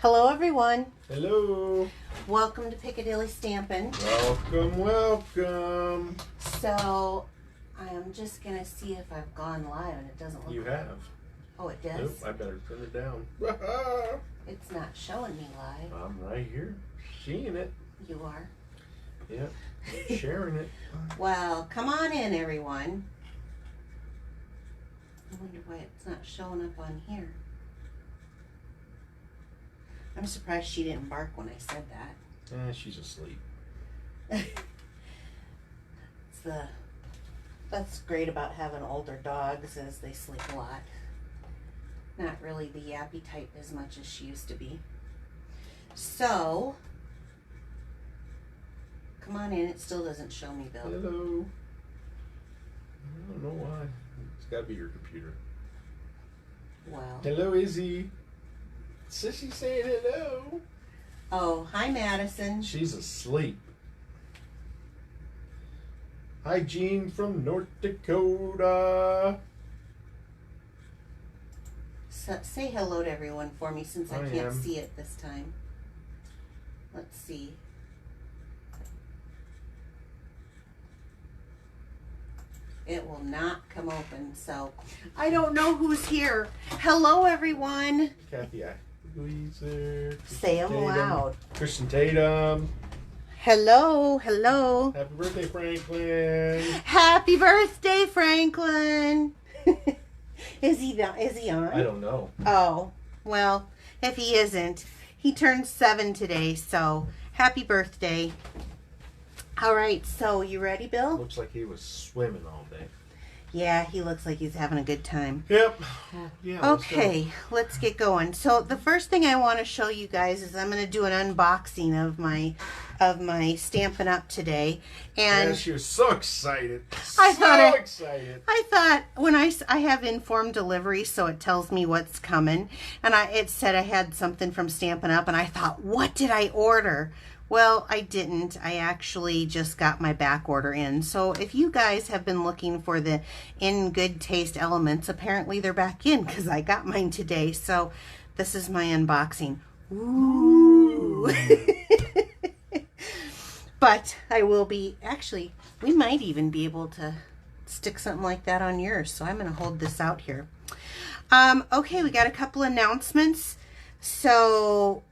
Hello, everyone. Hello. Welcome to Piccadilly Stampin'. Welcome, welcome. So, I'm just going to see if I've gone live, and it doesn't look You like have. Oh, it does? Nope, I better turn it down. It's not showing me live. I'm right here, seeing it. You are? Yep, sharing it. Well, come on in, everyone. I wonder why it's not showing up on here. I'm surprised she didn't bark when I said that. She's asleep. That's great about having older dogs, is they sleep a lot. Not really the yappy type as much as she used to be. So, come on in. It still doesn't show me, Bill. Hello. I don't know why. It's got to be your computer. Well. Hello, Izzy. Sissy saying hello. Oh, hi, Madison. She's asleep. Hi, Jean from North Dakota. So, say hello to everyone for me since I can't am. see it this time. Let's see. It will not come open, so I don't know who's here. Hello, everyone. Kathy Louiser. Say them loud. Kristen Tatum. Hello, hello. Happy birthday, Franklin. Happy birthday, Franklin. Is he on? I don't know. Oh, well, if he isn't, he turned 7 today, so happy birthday. All right, so you ready, Bill? Looks like he was swimming all day. Yeah, he looks like he's having a good time. Yep. Yeah. Okay, let's get going. So the first thing I want to show you guys is I'm going to do an unboxing of my Stampin' Up! Today. And yeah, she was so excited. I thought when I have informed delivery, so it tells me what's coming. And it said I had something from Stampin' Up! And I thought, what did I order? Well, I didn't. I actually just got my back order in. So if you guys have been looking for the In Good Taste elements, apparently they're back in because I got mine today. So this is my unboxing. Ooh. But I will be, actually, we might even be able to stick something like that on yours. So I'm going to hold this out here. Okay, we got a couple announcements. So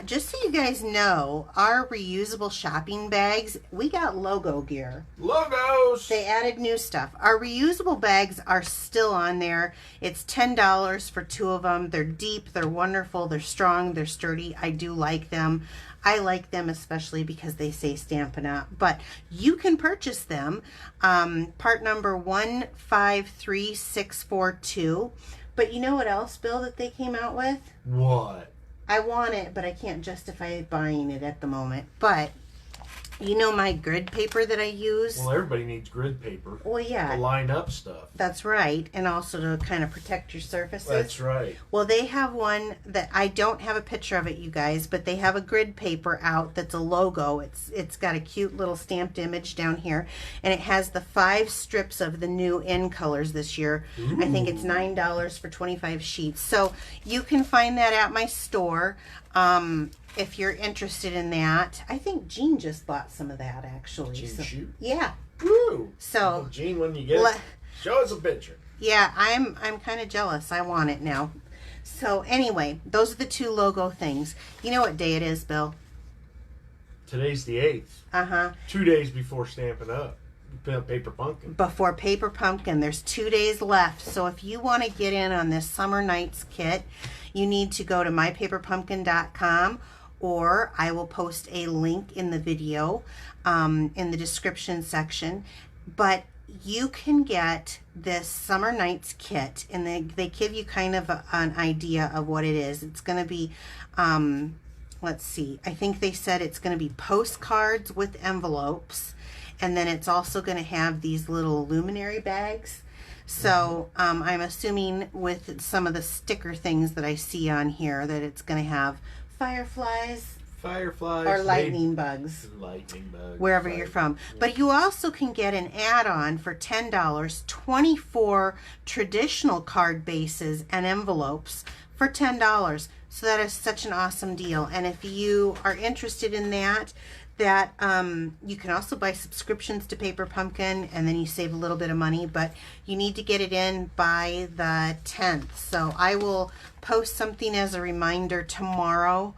just so you guys know, our reusable shopping bags, we got logo gear. Logos! They added new stuff. Our reusable bags are still on there. It's $10 for 2 of them. They're deep, they're wonderful, they're strong, they're sturdy. I do like them. I like them especially because they say Stampin' Up! But you can purchase them. Part number 153642. But you know what else, Bill, that they came out with? What? I want it, but I can't justify buying it at the moment. But you know my grid paper that I use? Well, everybody needs grid paper. Well, yeah. To line up stuff. That's right. And also to kind of protect your surfaces. That's right. Well, they have one that I don't have a picture of it, you guys, but they have a grid paper out that's a logo. It's got a cute little stamped image down here, and it has the 5 strips of the new in colors this year. Ooh. I think it's $9 for 25 sheets. So you can find that at my store. If you're interested in that. I think Jean just bought some of that, actually. Jean shoot? Yeah. Woo! So, well, Jean, when you get it, show us a picture. Yeah, I'm kind of jealous. I want it now. So anyway, those are the 2 logo things. You know what day it is, Bill? Today's the 8th. Uh-huh. 2 days before Stampin' Up! Paper Pumpkin. Before Paper Pumpkin. There's 2 days left. So if you want to get in on this Summer Nights kit, you need to go to mypaperpumpkin.com, or I will post a link in the video in the description section. But you can get this Summer Nights kit, and they give you kind of an idea of what it is. It's going to be, let's see, I think they said it's going to be postcards with envelopes, and then it's also going to have these little luminary bags. So I'm assuming with some of the sticker things that I see on here that it's going to have fireflies or lightning bugs. Wherever you're from. Yeah. But you also can get an add-on for $10, 24 traditional card bases and envelopes for $10. So that is such an awesome deal. And if you are interested in that, you can also buy subscriptions to Paper Pumpkin, and then you save a little bit of money, but you need to get it in by the 10th. So I will post something as a reminder tomorrow,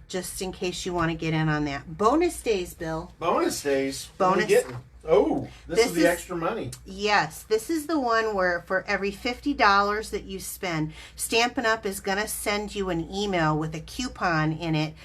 just in case you want to get in on that. Bonus days, Bill. Bonus days. Bonus. What are we getting? Oh, this is the extra money. Yes, this is the one where for every $50 that you spend, Stampin' Up! Is going to send you an email with a coupon in it,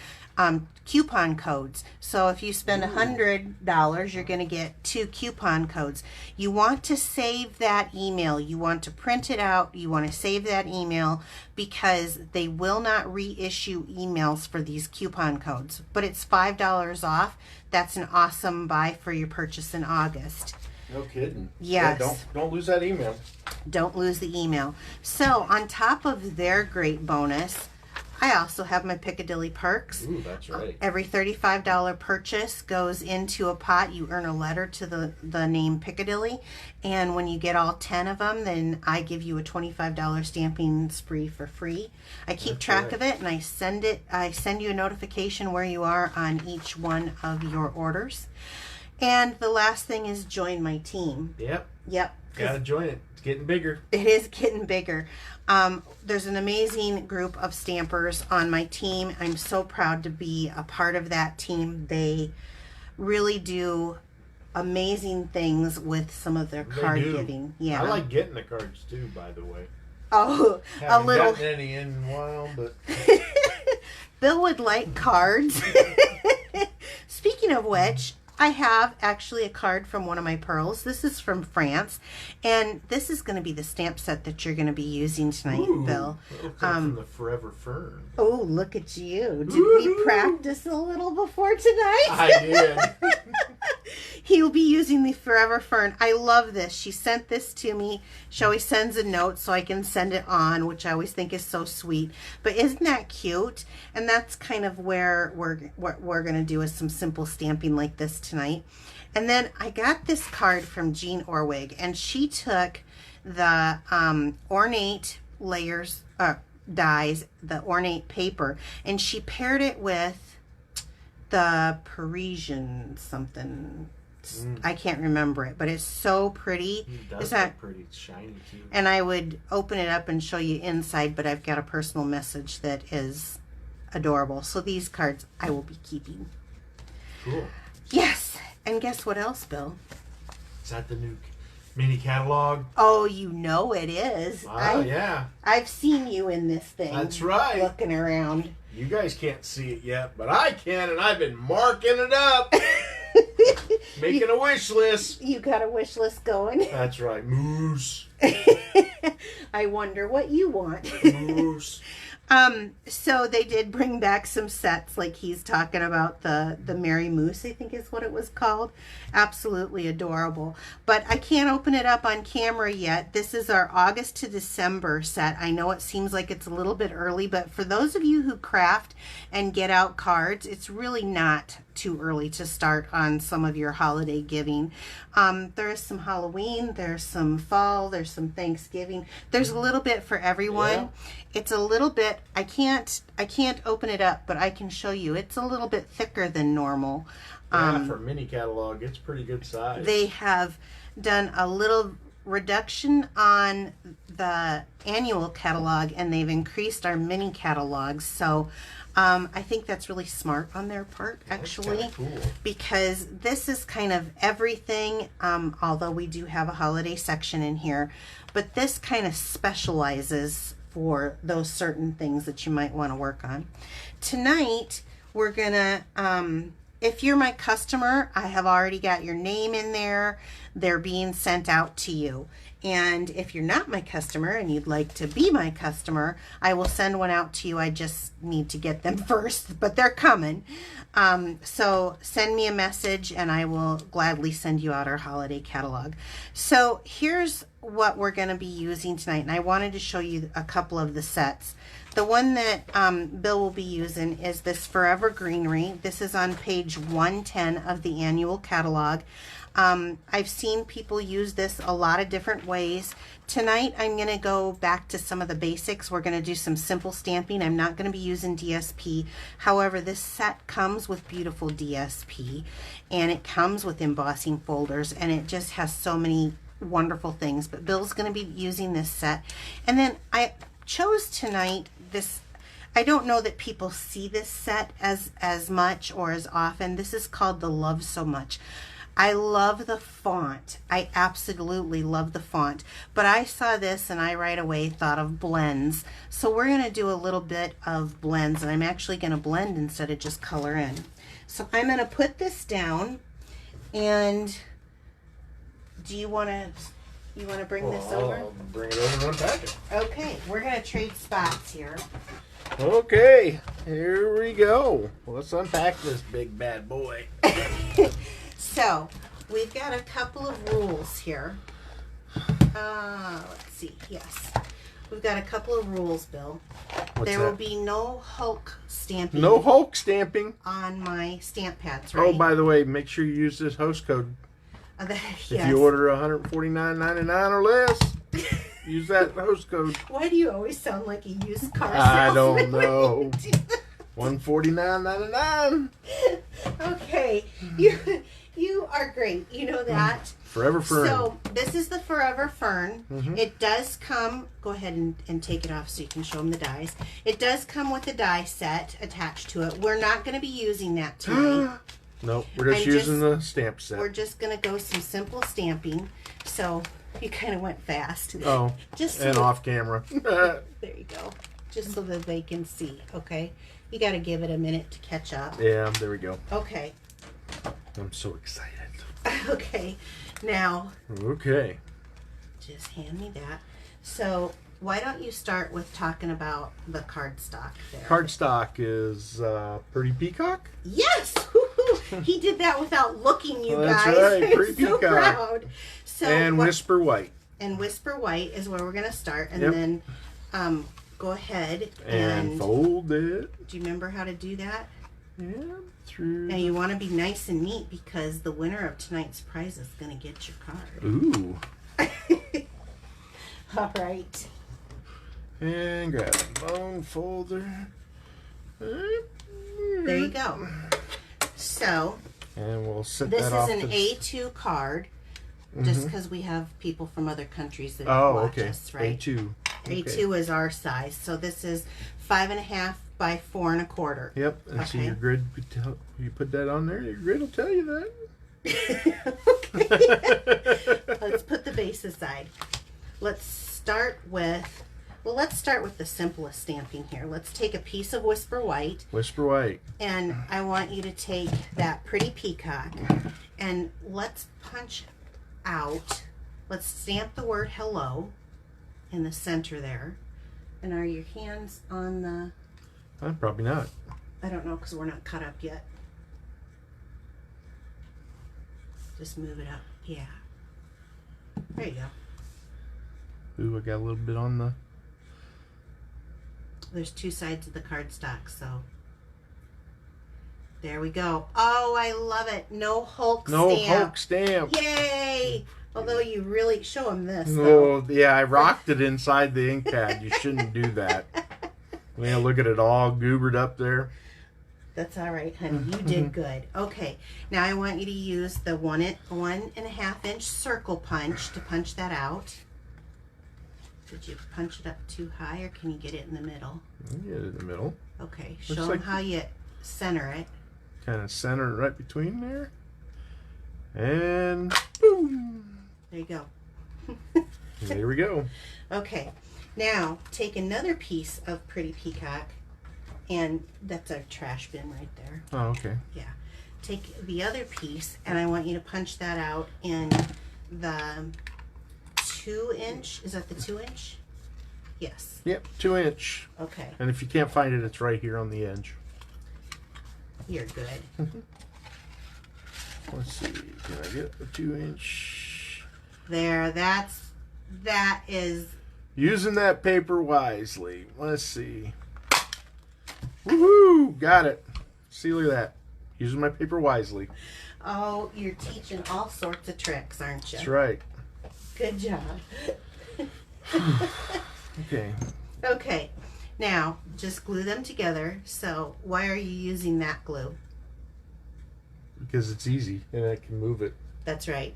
coupon codes. So if you spend $100, you're going to get 2 coupon codes. You want to save that email. You want to print it out. You want to save that email because they will not reissue emails for these coupon codes. But it's $5 off. That's an awesome buy for your purchase in August. No kidding. Yes. Yeah, don't lose that email. Don't lose the email. So on top of their great bonus, I also have my Piccadilly perks. Ooh, that's right. Every $35 purchase goes into a pot. You earn a letter to the name Piccadilly. And when you get all 10 of them, then I give you a $25 stamping spree for free. I keep track of it, and I send you a notification where you are on each one of your orders. And the last thing is join my team. Yep. Gotta join it. It's getting bigger. It is getting bigger. There's an amazing group of stampers on my team. I'm so proud to be a part of that team. They really do amazing things with some of their card giving. Yeah, I like getting the cards too, by the way. Oh, Haven't a little. gotten any in a while, but Bill would like cards. Speaking of which, I have actually a card from one of my pearls. This is from France, and this is going to be the stamp set that you're going to be using tonight, ooh, Bill. From the Forever Fern. Oh, look at you. Did we practice a little before tonight? I did. He'll be using the Forever Fern. I love this. She sent this to me. She always sends a note so I can send it on, which I always think is so sweet. But isn't that cute? And that's kind of where what we're going to do is some simple stamping like this tonight. And then I got this card from Jean Orwig, and she took the ornate layers, dies, the ornate paper, and she paired it with the Parisian something. I can't remember it, but it's so pretty. It does look pretty. It's shiny too. And I would open it up and show you inside, but I've got a personal message that is adorable. So these cards I will be keeping. Cool. Yes. And guess what else, Bill? Is that the new mini catalog? Oh, you know it is. Oh, yeah. I've seen you in this thing. That's right. Looking around. You guys can't see it yet, but I can, and I've been marking it up. Making a wish list. You got a wish list going. That's right. Moose. I wonder what you want. Moose. So they did bring back some sets, like he's talking about the Merry Moose, I think is what it was called. Absolutely adorable. But I can't open it up on camera yet. This is our August to December set. I know it seems like it's a little bit early, but for those of you who craft and get out cards, it's really not too early to start on some of your holiday giving. There's some Halloween, there's some fall, there's some Thanksgiving. There's a little bit for everyone. Yeah. It's a little bit, I can't open it up, but I can show you. It's a little bit thicker than normal. Yeah, for a mini catalog, it's pretty good size. They have done a little reduction on the annual catalog, and they've increased our mini catalogs. So I think that's really smart on their part, actually, cool. Because this is kind of everything, although we do have a holiday section in here, but this kind of specializes for those certain things that you might want to work on. Tonight, we're going to, if you're my customer, I have already got your name in there. They're being sent out to you. And if you're not my customer and you'd like to be my customer, I will send one out to you. I just need to get them first, but they're coming. So send me a message and I will gladly send you out our holiday catalog. So here's what we're going to be using tonight. And I wanted to show you a couple of the sets. The one that Bill will be using is this Forever Greenery. This is on page 110 of the annual catalog. I've seen people use this a lot of different ways. Tonight I'm going to go back to some of the basics. We're going to do some simple stamping. I'm not going to be using DSP. However, this set comes with beautiful DSP, and it comes with embossing folders, and it just has so many wonderful things. But Bill's going to be using this set. And then I chose tonight this. I don't know that people see this set as much or as often. This is called the Love So Much. I love the font. I absolutely love the font. But I saw this and I right away thought of blends. So we're going to do a little bit of blends, and I'm actually going to blend instead of just color in. So I'm going to put this down, and do you want to bring this over? I'll bring it over and unpack it. Okay, we're going to trade spots here. Okay, here we go. Let's unpack this big bad boy. So, we've got a couple of rules here. Let's see, yes. We've got a couple of rules, Bill. There will be no Hulk stamping. No Hulk stamping On my stamp pads, right? Oh, by the way, make sure you use this host code. Yes. If you order $149.99 or less, use that host code. Why do you always sound like a used car I salesman? don't know. $149.99. Okay, you are great. You know that. Forever Fern. So this is the Forever Fern. Mhm. It does come. Go ahead and take it off so you can show them the dies. It does come with a die set attached to it. We're not going to be using that tonight. Nope, we're just using the stamp set. We're just going to go some simple stamping. So you kind of went fast. Oh, just so and that, off camera. there you go. Just so that they can see. Okay, you got to give it a minute to catch up. Yeah, there we go. Okay. I'm so excited. Okay, now Okay. just hand me that. So why don't you start with talking about the cardstock there? Cardstock is Pretty Peacock. Yes! Woo-hoo. He did that without looking, you That's guys. right, I'm Pretty so Peacock. proud. So And Whisper White. And Whisper White is where we're going to start. And Yep. then go ahead And fold it. do you remember how to do that? And through. Now you want to be nice and neat because the winner of tonight's prize is going to get your card. Ooh. All right. And grab a bone folder. There you go. So And we'll set this that is off. an to A2 card, just because we have people from other countries that Oh, watch okay. us, right? A2. A2 is our size. So this is 5.5 by 4 1/4. Yep. And so Okay. your grid, you put that on there, your grid will tell you that. Okay. Let's put the base aside. Let's start with the simplest stamping here. Let's take a piece of Whisper White, Whisper White. and I want you to take that Pretty Peacock, and let's punch out. Let's stamp the word hello in the center there. And are your hands on the... Probably not. I don't know because we're not cut up yet. Just move it up. Yeah. There you go. Ooh, I got a little bit on the. There's two sides of the cardstock, so there we go. Oh, I love it. No Hulk No stamp. Hulk stamp. Yay! Although you really show them this. Though. Oh, yeah, I rocked it inside the ink pad. You shouldn't do that. Yeah, look at it all goobered up there. That's all right, honey. You did good. Okay, now I want you to use the 1.5 inch circle punch to punch that out. Did you punch it up too high, or can you get it in the middle? Get it in the middle. Okay, Looks show like them how you center it. Kind of center it right between there. And boom. There you go. There we go. Okay, now take another piece of Pretty Peacock, and that's our trash bin right there. Oh, okay. Yeah. Take the other piece, and I want you to punch that out in the 2 inch. Is that the 2 inch? Yes. Yep, 2 inch. Okay. And if you can't find it, it's right here on the edge. You're good. Let's see. Can I get a 2 inch? There. That is. Using that paper wisely. Let's see. Woohoo! Got it. See, look at that. Using my paper wisely. Oh, you're teaching all sorts of tricks, aren't you? That's right. Good job. Okay. Okay, now just glue them together. So why are you using that glue? Because it's easy and I can move it. That's right.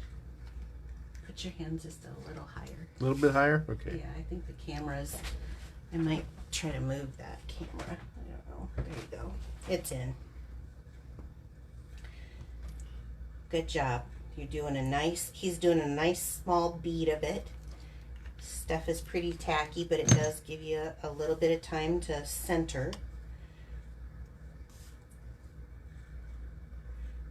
Put your hands just a little higher. A little bit higher? Okay. Yeah, I think the camera's, I might try to move that camera. I don't know. There you go. It's in. Good job. You're doing a nice, he's doing a nice small bead of it. Stuff is pretty tacky, but it does give you a little bit of time to center.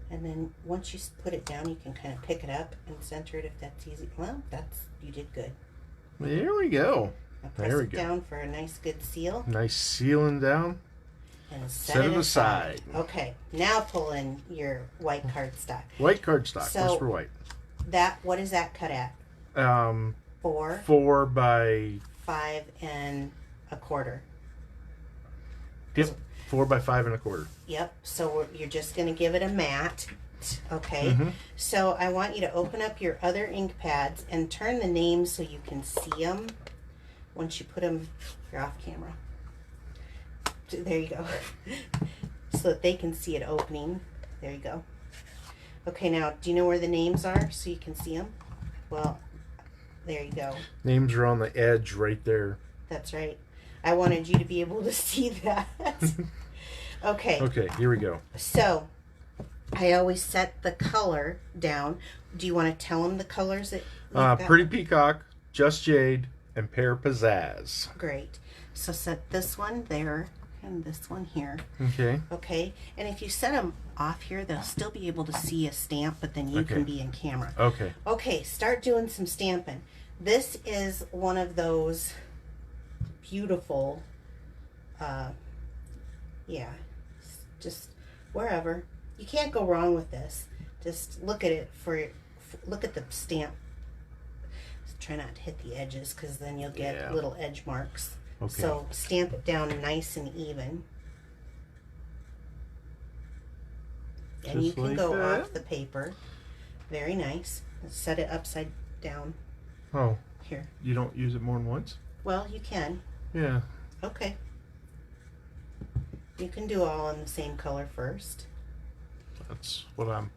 And then once you put it down, you can kind of pick it up and center it if that's easy. Well, you did good. There we go. Now press There we it go. down for a nice good seal. Nice sealing down. And Set it aside. Okay, now pull in your white cardstock. White cardstock. So- What's for white? What is that cut at? 4, 4 by 5 1/4. yep, 4 by 5 1/4. Yep. So you're just going to give it a mat. Okay. Mm-hmm. So I want you to open up your other ink pads and turn the names so you can see them. Once you put them, you're off camera. There you go. So that they can see it opening. There you go. Okay, now do you know where the names are so you can see them? Well, there you go. Names are on the edge right there. That's right. I wanted you to be able to see that. Okay. Okay, here we go. So, I always set the color down. Do you want to tell them the colors that you've got? Pretty Peacock, Just Jade, and Pear Pizzazz. Great. So set this one there and this one here. Okay. Okay. And if you set them off here, they'll still be able to see a stamp, but then you Okay. can be in camera. Okay. Okay, start doing some stamping. This is one of those beautiful, yeah, just wherever. You can't go wrong with this. Just look at it look at the stamp. Try not to hit the edges because then you'll get Yeah. little edge marks. Okay. So stamp it down nice and even. And you Just can like go that. off the paper. Very nice. Set it upside down Oh, here. you don't use it more than once? Well, you can. Yeah. Okay. You can do all in the same color first. That's what I'm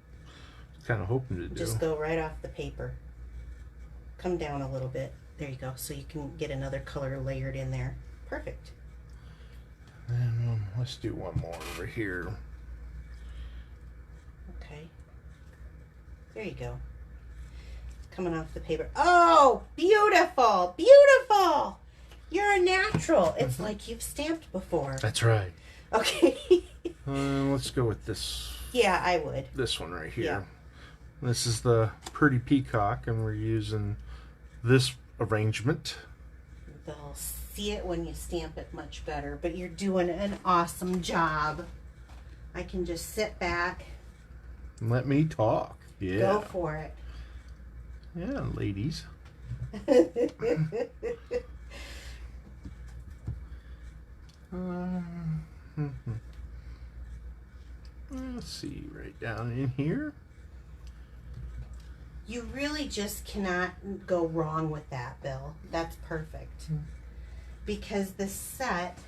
kind of hoping to do. Just go right off the paper. Come down a little bit. There you go. So you can get another color layered in there. Perfect. And let's do one more over here. Okay. There you go. Coming off the paper. Oh, beautiful. Beautiful. You're a natural. It's like you've stamped before. That's right. Okay. Let's go with this. Yeah, I would. This one right here. Yeah. This is the Pretty Peacock, and we're using this arrangement. They'll see it when you stamp it much better, but you're doing an awesome job. I can just sit back. Let me talk. Yeah. Go for it. Yeah, ladies. Let's see, right down in here. You really just cannot go wrong with that, Bill. That's perfect. Because the set,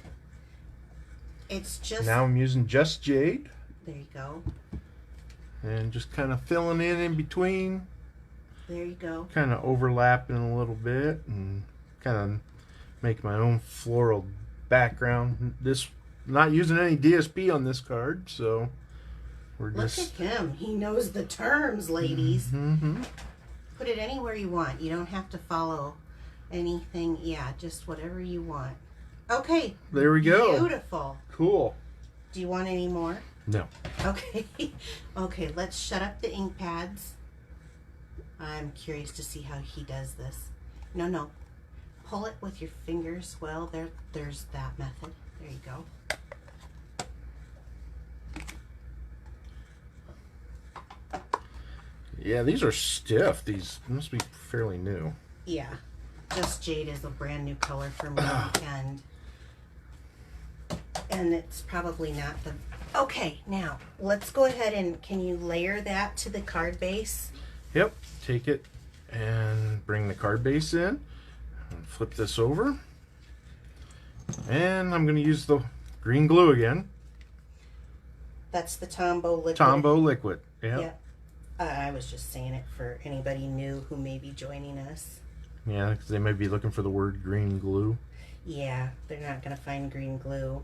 it's just... Now I'm using Just Jade There you go. and just kind of filling in between, There you go. kind of overlapping a little bit and kind of make my own floral background. This, not using any DSP on this card, so we're Look just... at him. He knows the terms, ladies. Mm-hmm. Put it anywhere you want. You don't have to follow anything. Yeah, just whatever you want. Okay. There we go. Beautiful. Cool. Do you want any more? No. Okay. Okay, let's shut up the ink pads. I'm curious to see how he does this. No. Pull it with your fingers. Well, there's that method. There you go. Yeah, these are stiff. These must be fairly new. Yeah. Just Jade is a brand new color for me, and it's probably not the Okay, now let's go ahead and can you layer that to the card base? Yep, take it and bring the card base in. And flip this over. And I'm going to use the green glue again. That's the Tombow liquid. Tombow liquid. Yep. Yep. I was just saying it for anybody new who may be joining us. Yeah, because they may be looking for the word green glue. Yeah, they're not going to find green glue.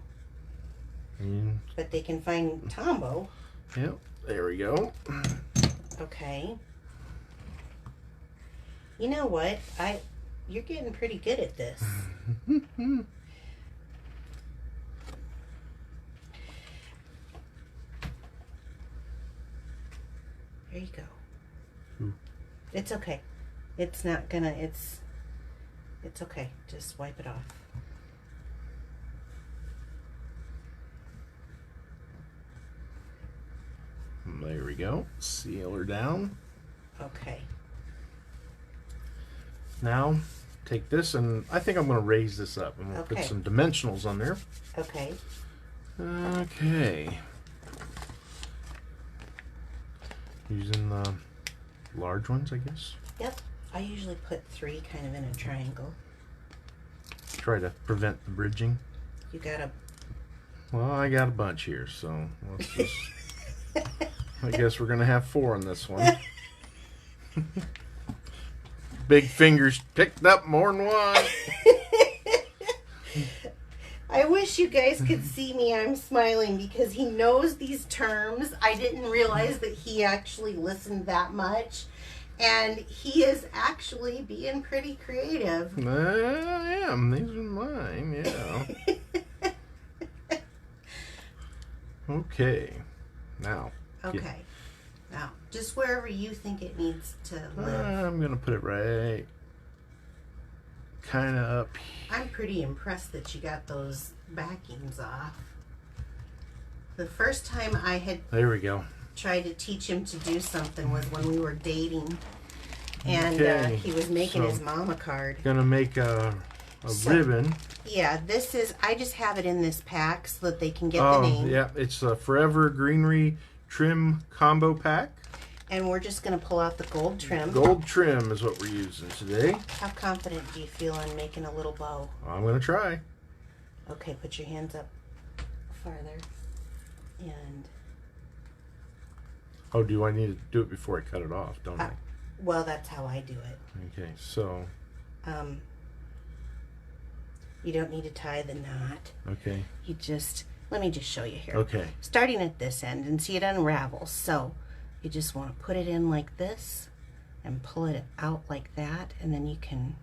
And, But they can find Tombow. yep, there we go. Okay. You know what? You're getting pretty good at this. There you go. Ooh. It's okay. It's not gonna, it's okay. Just wipe it off. There we go. Seal her down. Okay. Now, take this and I think I'm going to raise this up. I'm going to put Okay. some dimensionals on there. Okay. Okay. Using the large ones, I guess. Yep. I usually put 3 kind of in a triangle. Try to prevent the bridging. You gotta. Well, I got a bunch here, so let's just. I guess we're gonna have 4 on this one. Big fingers picked up more than one. I wish you guys could see me. I'm smiling because he knows these terms. I didn't realize that he actually listened that much. And he is actually being pretty creative. I am. These are mine, yeah. Okay. Now. Okay. Now, just wherever you think it needs to live. I'm going to put it right kind of up. I'm pretty impressed that you got those backings off. The first time I had There we go. tried to teach him to do something was when we were dating. And Okay, he was making so- his mom a card. Gonna make a So- ribbon. Yeah, this is, I just have it in this pack so that they can get Oh, the name. yeah, it's a Forever Greenery Trim Combo Pack. And we're just going to pull out the gold trim. Gold trim is what we're using today. How confident do you feel in making a little bow? I'm gonna try. Okay, put your hands up farther. And, Oh, do I need to do it before I cut it off, don't I? well, that's how I do it. Okay, so, You don't need to tie the knot. okay, You just, let me just show you here. okay. Starting at this end and see it unravels. So you just want to put it in like this and pull it out like that, and then you can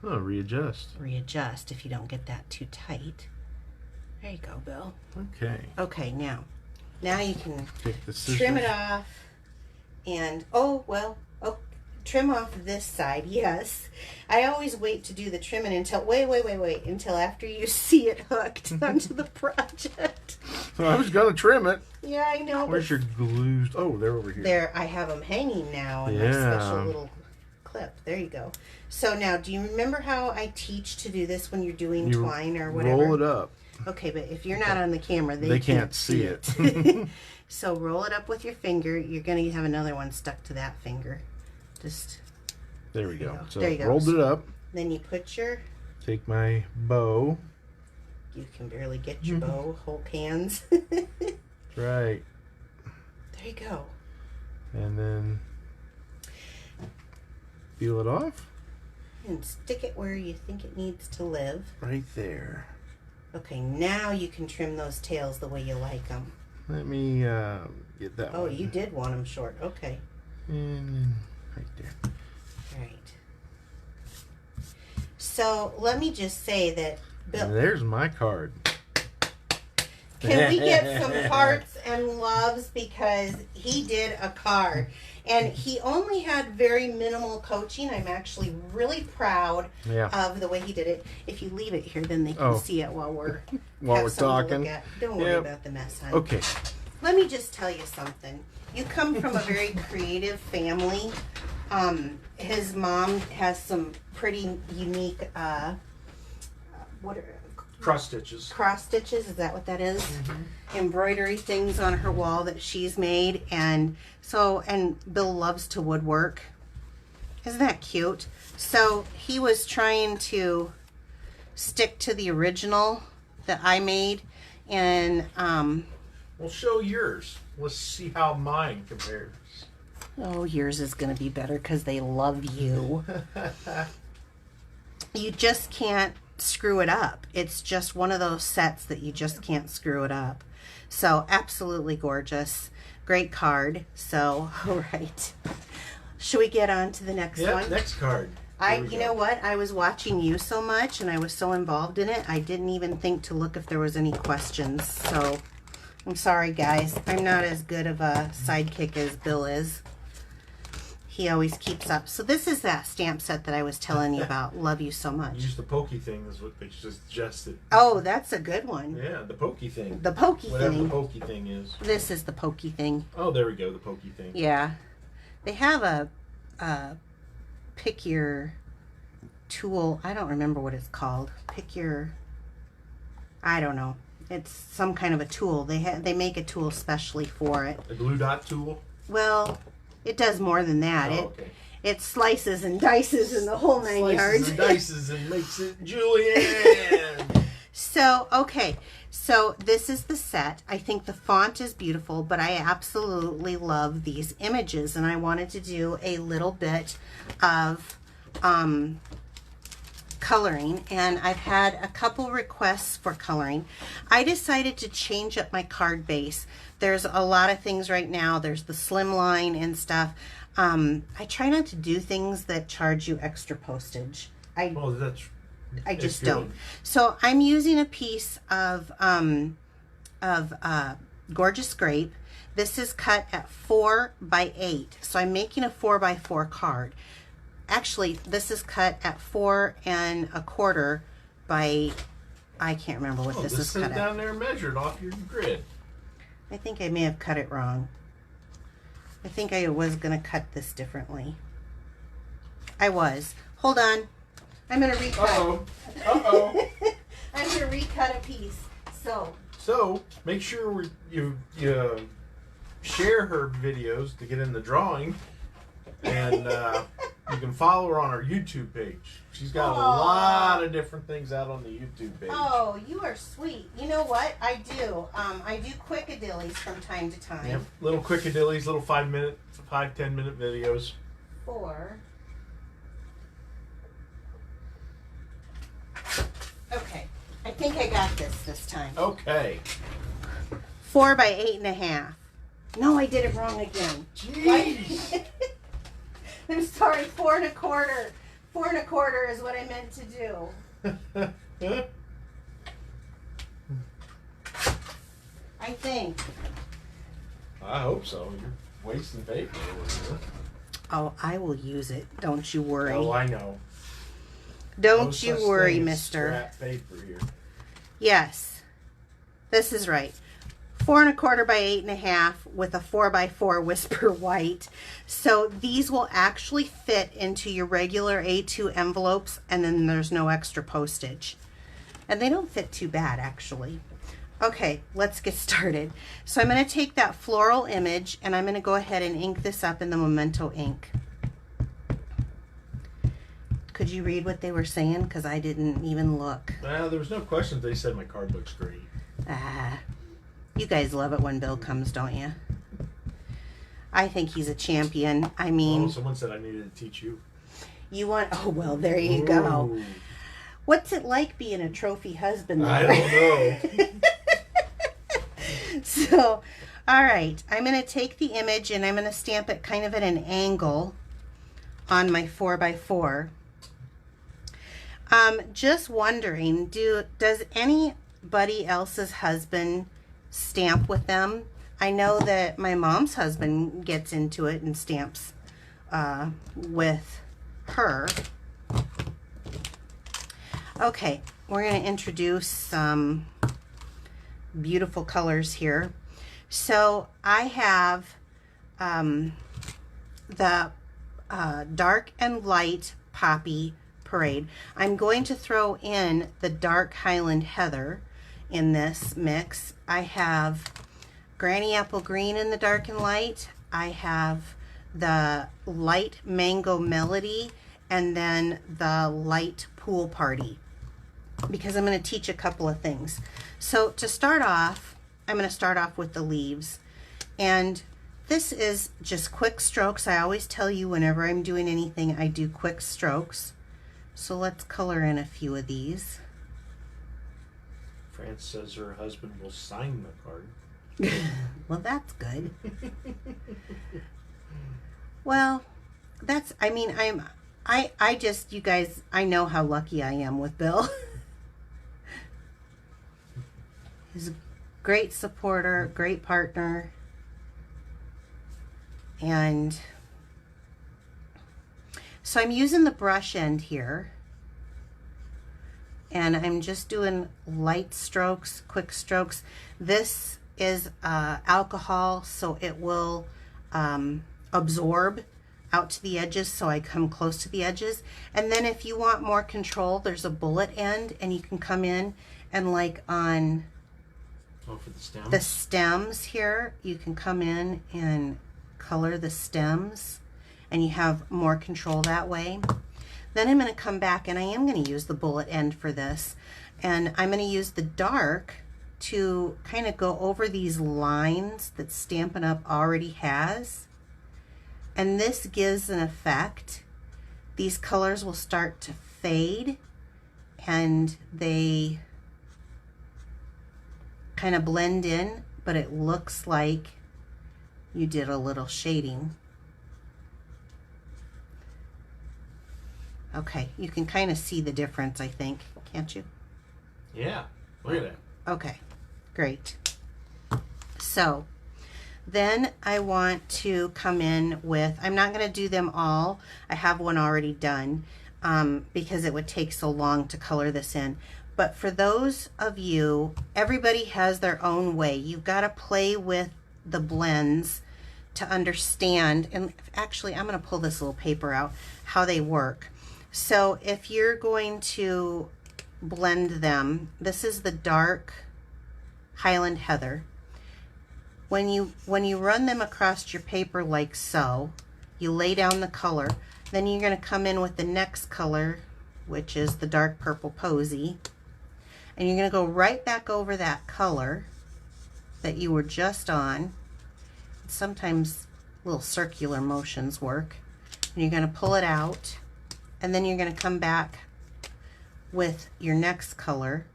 Oh, readjust. readjust if you don't get that too tight. There you go, Bill. Okay, Okay, now you can take the scissors. trim it off and trim off this side. Yes, I always wait to do the trimming until wait until after you see it hooked onto the project. I was gonna trim it. Yeah, I know. but Where's your glues? Oh, they're over here. there, I have them hanging now in my Yeah. special little clip. There you go. So now, do you remember how I teach to do this when you're doing You twine or whatever? Roll it up. Okay, but if you're not on the camera, They can't see it. So roll it up with your finger. You're going to have another one stuck to that finger. Just There we There you go. go. So There you go. rolled it up. then you put your. Take my bow. You can barely get your bow. Hold hands. Right. There you go. And then peel it off. And stick it where you think it needs to live. Right there. Okay, now you can trim those tails the way you like them. Let me get that Oh, one. you did want them short. Okay. And then right there. Right. So let me just say that, And Bill, there's my card. can we get some hearts and loves because he did a card and he only had very minimal coaching. I'm actually really proud Yeah. of the way he did it. If you leave it here, then they can Oh. see it while we're While have we're something to talking. look at. Don't worry Yep. about the mess, hon. Okay. Let me just tell you something. You come from a very creative family. His mom has some pretty unique cross stitches. Cross stitches, is that what that is? Embroidery things on her wall that she's made. And Bill loves to woodwork. Isn't that cute? So he was trying to stick to the original that I made, and We'll show yours. Let's see how mine compares. oh, yours is going to be better because they love you. You just can't screw it up. It's just one of those sets that you just can't screw it up. So absolutely gorgeous. Great card. So, all right. Should we get on to the next one? Next card. You know what? I was watching you so much and I was so involved in it, I didn't even think to look if there was any questions. So I'm sorry, guys. I'm not as good of a sidekick as Bill is. He always keeps up. So this is that stamp set that I was telling you about. Love you so much. Use the pokey thing is what they just suggested. Oh, that's a good one. Yeah, the pokey thing. The pokey Whatever thing. the pokey thing is. This is the pokey thing. Oh, there we go. The pokey thing. Yeah. They have a pick your tool. I don't remember what it's called. Pick your, I don't know. It's some kind of a tool. They make a tool specially for it. The glue dot tool? Well, it does more than that. Oh, okay. It slices and dices in the whole 9 yards. Slices and dices and makes it julienne. So, okay. So this is the set. I think the font is beautiful, but I absolutely love these images, and I wanted to do a little bit of coloring, and I've had a couple requests for coloring. I decided to change up my card base. There's a lot of things right now. There's the slim line and stuff. I try not to do things that charge you extra postage. I just don't. So I'm using a piece of Gorgeous Grape. This is cut at 4 by 8. So I'm making a 4 by 4 card. Actually, this is cut at 4 1/4 by, I can't remember what this is cut at. Down there measured off your grid. I think I may have cut it wrong. I think I was going to cut this differently. I was. Hold on. I'm going to recut. Uh-oh. Uh-oh. I'm going to recut a piece. So, make sure you share her videos to get in the drawing. And you can follow her on our YouTube page. She's got a lot of different things out on the YouTube page. Oh, you are sweet. You know what? I do. I do quickadillies from time to time. Yep. Little quickadillies, little 5-10 minute videos. 4. Okay. I think I got this time. Okay. 4 by 8.5. No, I did it wrong again. Jeez. I'm sorry, 4 1/4. 4 1/4 is what I meant to do. I think. I hope so. You're wasting paper over here. Oh, I will use it. Don't you worry. Oh, I know. Don't you worry, mister. Scrap paper here. Yes. This is right. 4 1/4 by 8.5 with a 4 by 4 Whisper White. So these will actually fit into your regular A2 envelopes, and then there's no extra postage. And they don't fit too bad, actually. Okay, let's get started. So I'm going to take that floral image, and I'm going to go ahead and ink this up in the Memento ink. Could you read what they were saying? Because I didn't even look. There was no questions. They said my card looks great. You guys love it when Bill comes, don't you? I think he's a champion. I mean... someone said I needed to teach you. You want... Oh, well, there you go. What's it like being a trophy husband? I don't know. So, all right. I'm going to take the image and I'm going to stamp it kind of at an angle on my 4 by 4. Just wondering, does anybody else's husband stamp with them? I know that my mom's husband gets into it and stamps with her. Okay, we're going to introduce some beautiful colors here. So I have the dark and light poppy Parade. I'm going to throw in the dark Highland Heather in this mix. I have Granny Apple Green in the dark and light. I have the light Mango Melody, and then the light Pool Party, because I'm going to teach a couple of things. So to start off, I'm going to start off with the leaves, and this is just quick strokes. I always tell you whenever I'm doing anything, I do quick strokes. So let's color in a few of these. France says her husband will sign the card. Well, that's good. Well, that's, I mean, I just, you guys, I know how lucky I am with Bill. He's a great supporter, great partner. And so I'm using the brush end here, and I'm just doing light strokes, quick strokes. This is alcohol, so it will absorb out to the edges, so I come close to the edges. And then if you want more control, there's a bullet end, and you can come in and like on for the stems? The stems here, you can come in and color the stems, and you have more control that way. Then I'm going to come back, and I am going to use the bullet end for this, and I'm going to use the dark to kind of go over these lines that Stampin' Up! Already has, and this gives an effect. These colors will start to fade, and they kind of blend in, but it looks like you did a little shading. Okay, you can kind of see the difference, I think, can't you? Yeah, look at that. Okay, great. So then I want to come in with, I'm not going to do them all. I have one already done because it would take so long to color this in. But for those of you, everybody has their own way. You've got to play with the blends to understand, and actually I'm going to pull this little paper out, how they work. So if you're going to blend them, this is the dark Highland Heather. When you run them across your paper like so, you lay down the color, then you're going to come in with the next color, which is the dark purple Posy, and you're going to go right back over that color that you were just on. Sometimes little circular motions work. And you're going to pull it out, and then you're going to come back with your next color,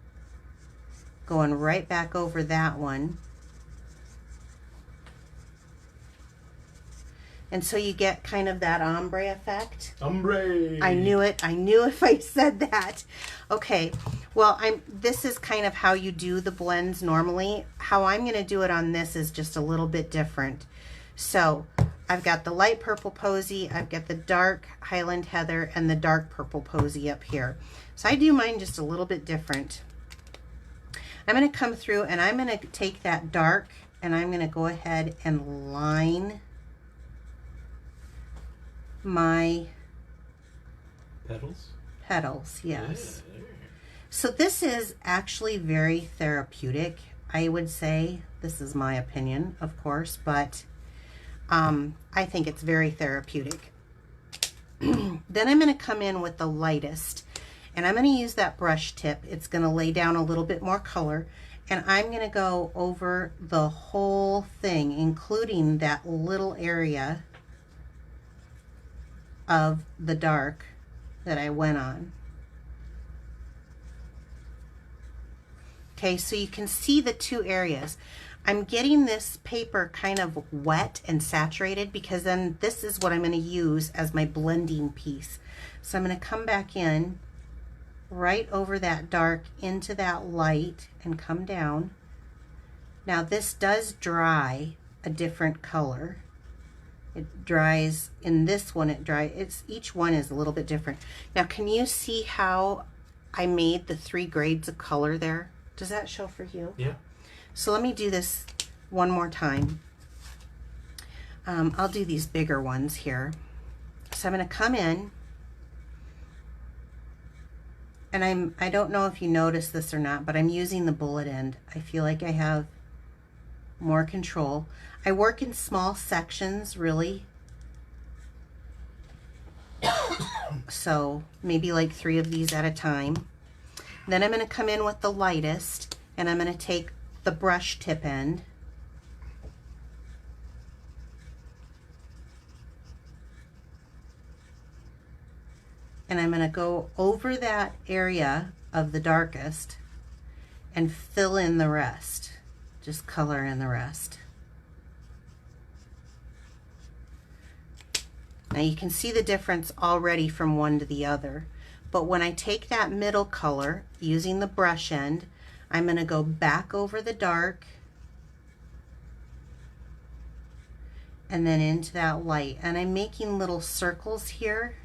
going right back over that one. And so you get kind of that ombre effect. Ombre! I knew it. I knew if I said that. Okay, well, this is kind of how you do the blends normally. How I'm going to do it on this is just a little bit different. So I've got the light purple Posy, I've got the dark Highland Heather, and the dark purple Posy up here. So I do mine just a little bit different. I'm going to come through, and I'm going to take that dark, and I'm going to go ahead and line my petals, yes. Yeah. So this is actually very therapeutic, I would say. This is my opinion, of course, but I think it's very therapeutic. Then I'm going to come in with the lightest, and I'm going to use that brush tip. It's going to lay down a little bit more color, and I'm going to go over the whole thing, including that little area of the dark that I went on. Okay, so you can see the two areas. I'm getting this paper kind of wet and saturated because then this is what I'm going to use as my blending piece. So I'm going to come back in right over that dark into that light and come down. Now this does dry a different color. It dries in this one, each one is a little bit different. Now can you see how I made the 3 grades of color there? Does that show for you? Yeah. So let me do this one more time. I'll do these bigger ones here. So I'm going to come in And I don't know if you noticed this or not, but I'm using the bullet end. I feel like I have more control. I work in small sections, really. So maybe like 3 of these at a time. Then I'm going to come in with the lightest, and I'm going to take the brush tip end. And I'm going to go over that area of the darkest and fill in the rest. Just color in the rest. Now you can see the difference already from one to the other. But when I take that middle color, using the brush end, I'm going to go back over the dark and then into that light. And I'm making little circles here.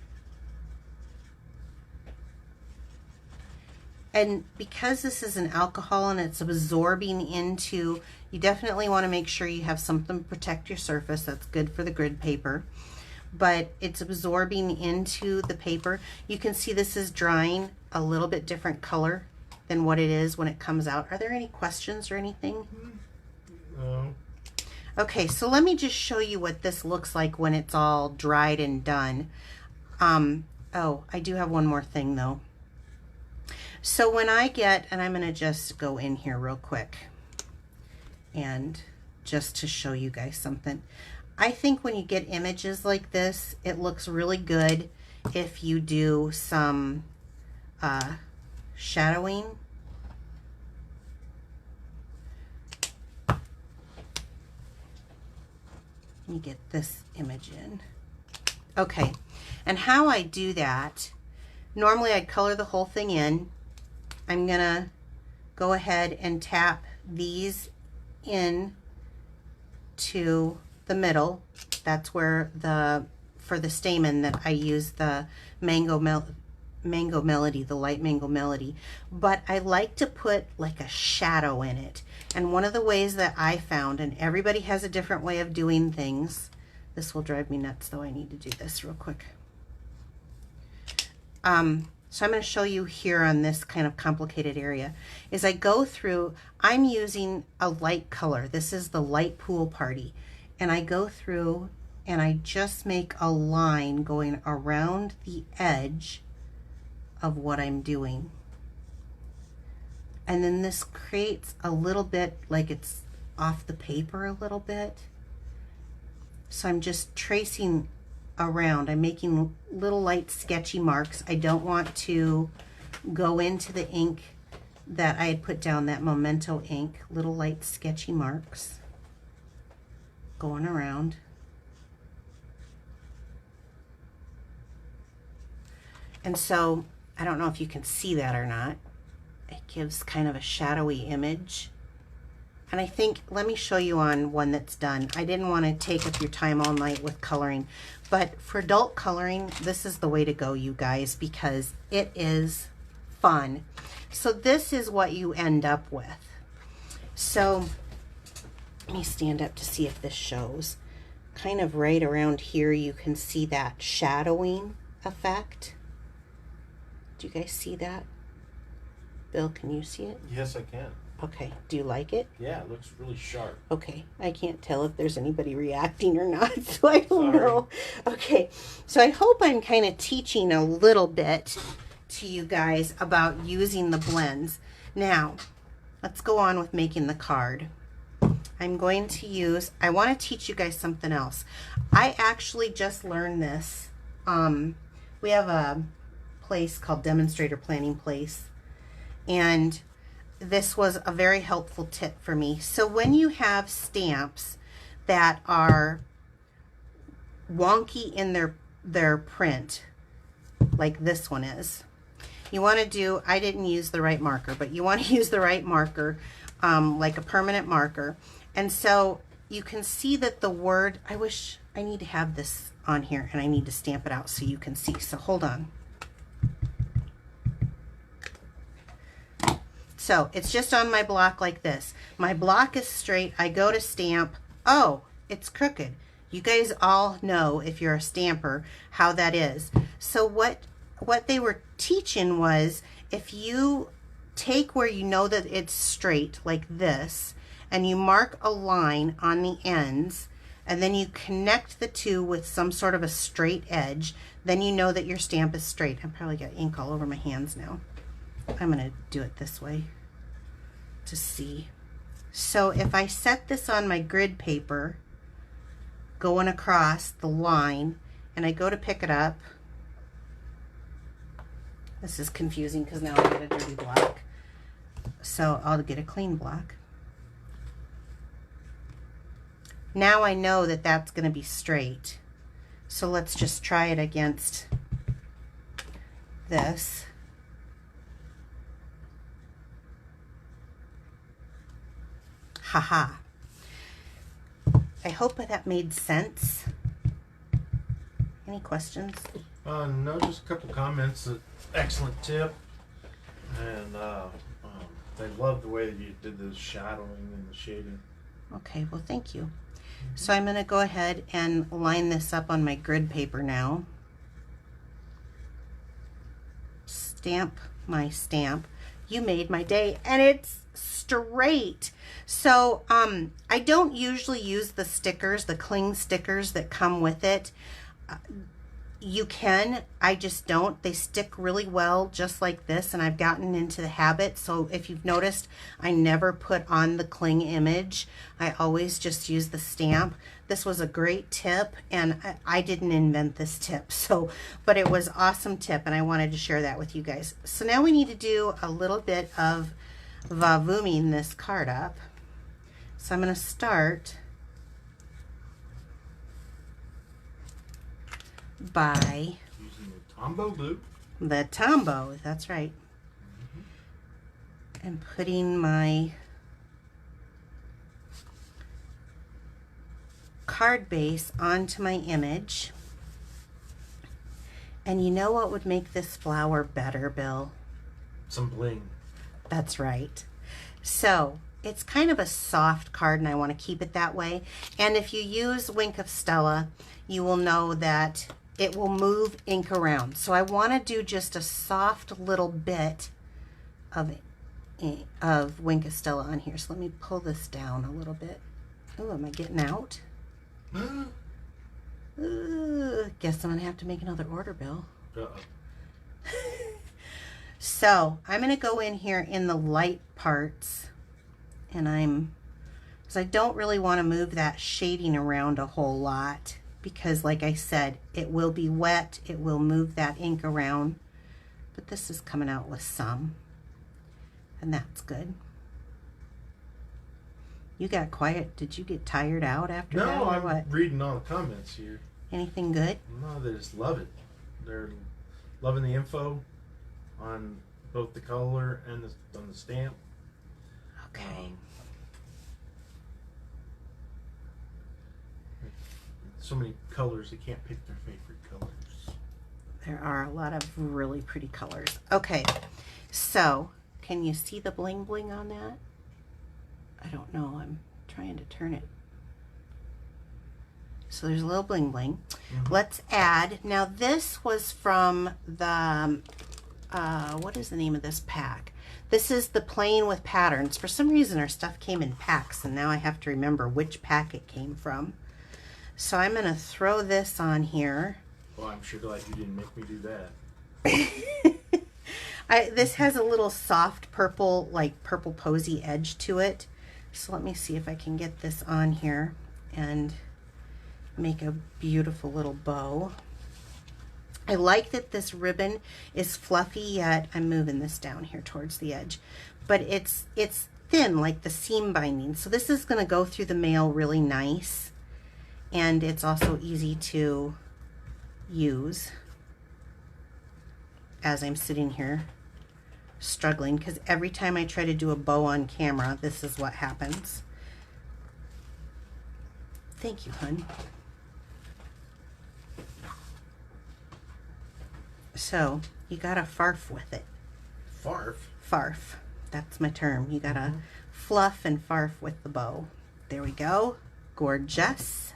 And because this is an alcohol and it's absorbing into, you definitely want to make sure you have something to protect your surface. That's good for the grid paper. But it's absorbing into the paper. You can see this is drying a little bit different color than what it is when it comes out. Are there any questions or anything? No. Okay, so let me just show you what this looks like when it's all dried and done. Oh, I do have one more thing though. So when I get, and I'm going to just go in here real quick and just to show you guys something. I think when you get images like this, it looks really good if you do some shadowing. Let me get this image in. Okay, and how I do that, normally I'd color the whole thing in. I'm gonna go ahead and tap these in to the middle. That's where for the stamen that I use the mango melody, the light mango melody. But I like to put like a shadow in it. And one of the ways that I found, and everybody has a different way of doing things. This will drive me nuts though. I need to do this real quick. So I'm going to show you here on this kind of complicated area. Is I go through, I'm using a light color. This is the light pool party. And I go through and I just make a line going around the edge of what I'm doing. And then this creates a little bit like it's off the paper a little bit. So I'm just tracing around. I'm making little light sketchy marks. I don't want to go into the ink that I had put down, that Memento ink. Little light sketchy marks going around. And so I don't know if you can see that or not. It gives kind of a shadowy image. And I think, let me show you on one that's done. I didn't want to take up your time all night with coloring, but for adult coloring, this is the way to go, you guys, because it is fun. So this is what you end up with. So let me stand up to see if this shows. Kind of right around here, you can see that shadowing effect. Do you guys see that? Bill, can you see it? Yes, I can. Okay, do you like it? Yeah, it looks really sharp. Okay, I can't tell if there's anybody reacting or not, so I don't know. Okay, so I hope I'm kind of teaching a little bit to you guys about using the blends. Now, let's go on with making the card. I'm going to use, I want to teach you guys something else. I actually just learned this. We have a place called Demonstrator Planning Place, and this was a very helpful tip for me. So when you have stamps that are wonky in their print, like this one is, you want to do, I didn't use the right marker, but you want to use the right marker, like a permanent marker. And so you can see that the word, I wish, I need to have this on here and I need to stamp it out so you can see. So hold on. So it's just on my block like this. My block is straight. I go to stamp. Oh, it's crooked. You guys all know, if you're a stamper, how that is. So what they were teaching was, if you take where you know that it's straight like this, and you mark a line on the ends, and then you connect the two with some sort of a straight edge, then you know that your stamp is straight. I probably got ink all over my hands now. I'm going to do it this way to see. So if I set this on my grid paper, going across the line, and I go to pick it up, this is confusing because now I get a dirty block. So I'll get a clean block. Now I know that that's going to be straight. So let's just try it against this. Haha. I hope that made sense. Any questions? No, just a couple comments. Excellent tip. And they love the way that you did the shadowing and the shading. Okay, well, thank you. So I'm going to go ahead and line this up on my grid paper now. Stamp my stamp. You made my day, and it's straight. So I don't usually use the stickers, the cling stickers that come with it. You can, I just don't. They stick really well just like this, and I've gotten into the habit. So if you've noticed, I never put on the cling image. I always just use the stamp. This was a great tip, and I didn't invent this tip, so, but it was an awesome tip, and I wanted to share that with you guys. So now we need to do a little bit of vavooming this card up. So I'm going to start by using the Tombow loop. The Tombow, that's right. And putting my card base onto my image. And you know what would make this flower better, Bill? Some bling. That's right. So it's kind of a soft card, and I want to keep it that way. And if you use Wink of Stella, you will know that it will move ink around. So I want to do just a soft little bit of Wink of Stella on here. So let me pull this down a little bit. Oh, am I getting out? Guess I'm going to have to make another order, Bill. So I'm going to go in here in the light parts, and because I don't really want to move that shading around a whole lot, because like I said, it will be wet, it will move that ink around, but this is coming out with some, and that's good. You got quiet. Did you get tired out after that? No, or I'm what? reading all the comments here. Anything good? No, they just love it. They're loving the info on both the color and on the stamp. Okay. So many colors, they can't pick their favorite colors. There are a lot of really pretty colors. Okay, so can you see the bling bling on that? I don't know. I'm trying to turn it. So there's a little bling bling. Mm-hmm. Let's add. Now this was from the, what is the name of this pack? This is the Playing with Patterns. For some reason our stuff came in packs, and now I have to remember which pack it came from. So I'm going to throw this on here. Well, I'm sure glad you didn't make me do that. This has a little soft purple, like purple posy edge to it. So let me see if I can get this on here and make a beautiful little bow. I like that this ribbon is fluffy, yet I'm moving this down here towards the edge, but it's thin like the seam binding. So this is going to go through the mail really nice, and it's also easy to use as I'm sitting here struggling, because every time I try to do a bow on camera, this is what happens. Thank you, hun. So you gotta farf with it. Farf? Farf. That's my term. You gotta fluff and farf with the bow. There we go. Gorgeous.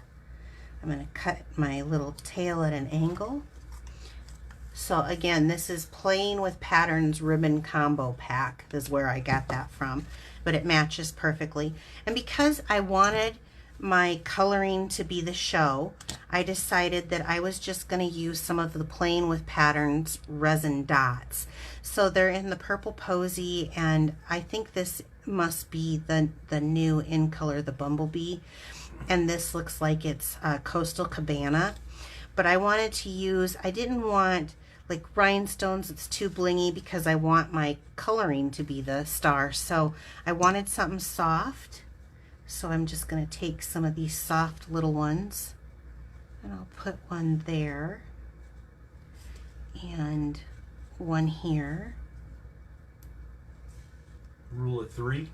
I'm gonna cut my little tail at an angle. So again, this is Playing with Patterns Ribbon Combo Pack is where I got that from, but it matches perfectly. And because I wanted my coloring to be the show, I decided that I was just going to use some of the Playing with Patterns resin dots. So they're in the Purple Posy, and I think this must be the new in color, the Bumblebee. And this looks like it's Coastal Cabana. But I wanted to use, I didn't want like rhinestones, it's too blingy because I want my coloring to be the star. So I wanted something soft. So I'm just going to take some of these soft little ones and I'll put one there and one here. Rule of 3?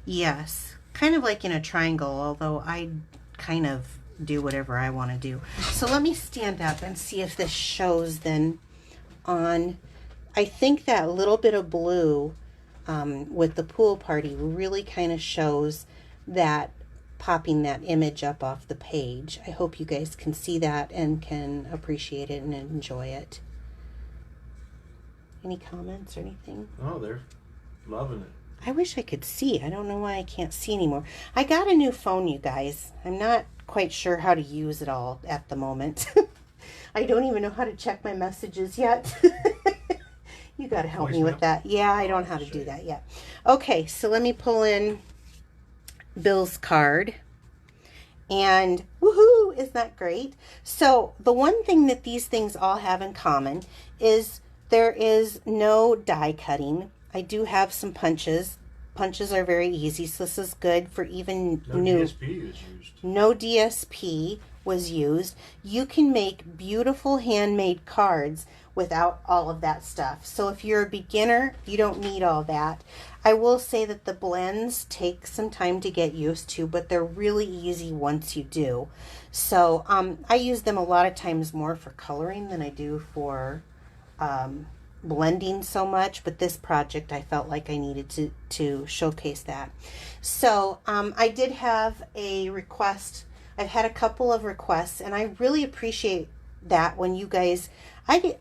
Yes, kind of like in a triangle, although I kind of do whatever I want to do. So let me stand up and see if this shows then on, I think that little bit of blue with the pool party really kind of shows that, popping that image up off the page. I hope you guys can see that and can appreciate it and enjoy it. Any comments or anything? Oh, they're loving it. I wish I could see. I don't know why I can't see anymore. I got a new phone, you guys. I'm not quite sure how to use it all at the moment. I don't even know how to check my messages yet. You got to help me with that. Yeah, I don't know how to do that yet. Okay, so let me pull in Bill's card. And woohoo, isn't that great? So the one thing that these things all have in common is there is no die cutting. I do have some punches. Punches are very easy, so this is good for even new. DSP is used. No DSP was used. You can make beautiful handmade cards without all of that stuff. So if you're a beginner, you don't need all that. I will say that the blends take some time to get used to, but they're really easy once you do. So I use them a lot of times more for coloring than I do for blending so much, but this project I felt like I needed to showcase that. So I did have a request. I've had a couple of requests, and I really appreciate that when you guys, I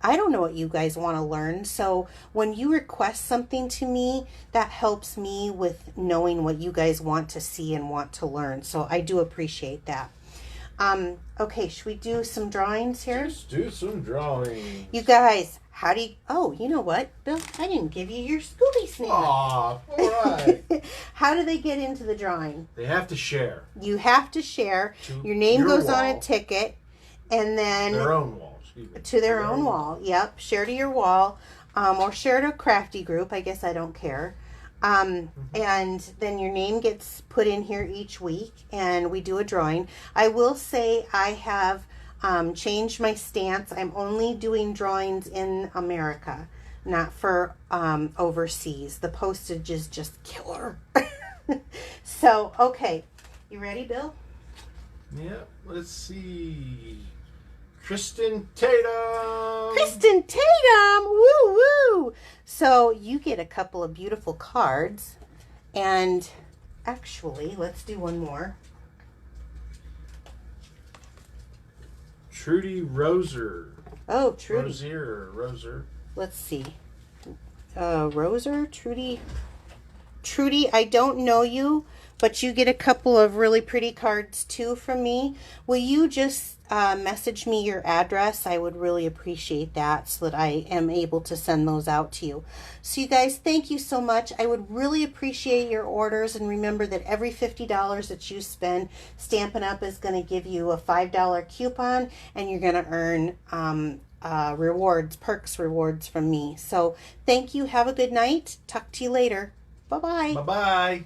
don't know what you guys want to learn. So when you request something to me, that helps me with knowing what you guys want to see and want to learn. So I do appreciate that. Okay, should we do some drawings here? Let's do some drawings. You guys, how do you, oh, you know what, Bill? I didn't give you your Scooby Snack. Aw, all right. How do they get into the drawing? They have to share. You have to share. Your name goes on a ticket, and then their own wall. Excuse me. To their own wall. Yep, share to your wall, or share to a crafty group. I guess I don't care. And then your name gets put in here each week, and we do a drawing. I will say I have changed my stance. I'm only doing drawings in America, not for overseas. The postage is just killer. So, okay. You ready, Bill? Yep. Let's see. Kristen Tatum. Kristen Tatum! Woo woo! So you get a couple of beautiful cards. And actually, let's do one more. Trudy Roser. Oh, Trudy. Roser. Let's see. Roser? Trudy, I don't know you, but you get a couple of really pretty cards too from me. Will you just message me your address? I would really appreciate that so that I am able to send those out to you. So you guys, thank you so much. I would really appreciate your orders, and remember that every $50 that you spend, Stampin' Up! Is going to give you a $5 coupon, and you're going to earn perks rewards from me. So thank you. Have a good night. Talk to you later. Bye-bye. Bye-bye.